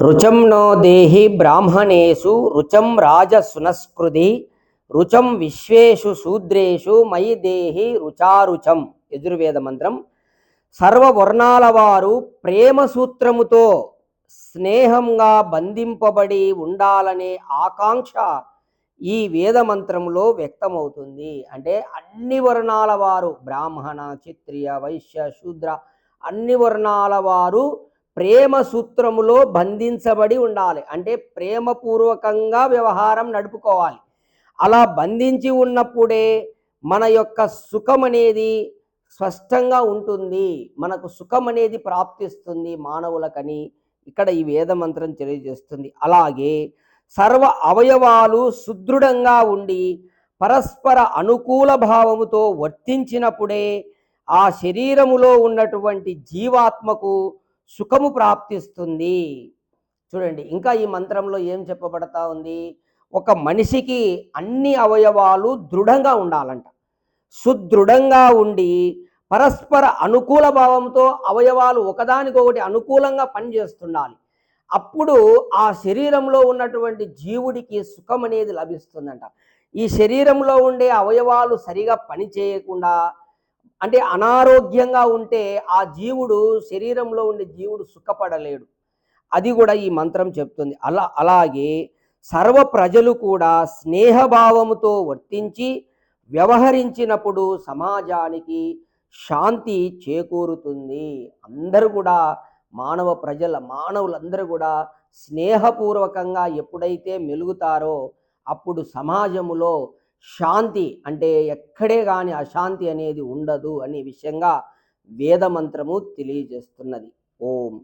రుచం no దేహి బ్రాహ్మణేషు రుచం రాజసునస్కృతి రుచం విశ్వేషు శూద్రేషు మయి దేహి రుచారుచం. యజుర్వేద మంత్రం. సర్వవర్ణాల వారు ప్రేమ సూత్రముతో స్నేహంగా బంధింపబడి ఉండాలనే ఆకాంక్ష ఈ వేద మంత్రంలో వ్యక్తమవుతుంది. అంటే అన్ని వర్ణాల వారు, బ్రాహ్మణ, క్షత్రియ, వైశ్య, శూద్ర, అన్ని వర్ణాల వారు ప్రేమ సూత్రములో బంధించబడి ఉండాలి. అంటే ప్రేమపూర్వకంగా వ్యవహారం నడుపుకోవాలి. అలా బంధించి ఉన్నప్పుడే మన యొక్క సుఖం అనేది స్పష్టంగా ఉంటుంది, మనకు సుఖం అనేది ప్రాప్తిస్తుంది మానవులకని ఇక్కడ ఈ వేద మంత్రం తెలియజేస్తుంది. అలాగే సర్వ అవయవాలు సుదృఢంగా ఉండి పరస్పర అనుకూల భావముతో వర్తించినప్పుడే ఆ శరీరములో ఉన్నటువంటి జీవాత్మకు సుఖము ప్రాప్తిస్తుంది. చూడండి, ఇంకా ఈ మంత్రంలో ఏం చెప్పబడతా ఉంది? ఒక మనిషికి అన్ని అవయవాలు దృఢంగా ఉండాలంట. సుదృఢంగా ఉండి పరస్పర అనుకూల భావంతో అవయవాలు ఒకదానికొకటి అనుకూలంగా పనిచేస్తుండాలి. అప్పుడు ఆ శరీరంలో ఉన్నటువంటి జీవుడికి సుఖం అనేది లభిస్తుందంట. ఈ శరీరంలో ఉండే అవయవాలు సరిగా పని చేయకుండా, అంటే అనారోగ్యంగా ఉంటే ఆ జీవుడు, శరీరంలో ఉండే జీవుడు సుఖపడలేడు. అది కూడా ఈ మంత్రం చెప్తుంది. అలాగే సర్వ ప్రజలు కూడా స్నేహభావముతో వర్తించి వ్యవహరించినప్పుడు సమాజానికి శాంతి చేకూరుతుంది. అందరూ కూడా మానవులందరూ కూడా స్నేహపూర్వకంగా ఎప్పుడైతే మెలుగుతారో అప్పుడు సమాజములో శాంతి, అంటే ఎక్కడే కానీ అశాంతి అనేది ఉండదు అనే విషయంగా వేదమంత్రము తెలియజేస్తున్నది. ఓం.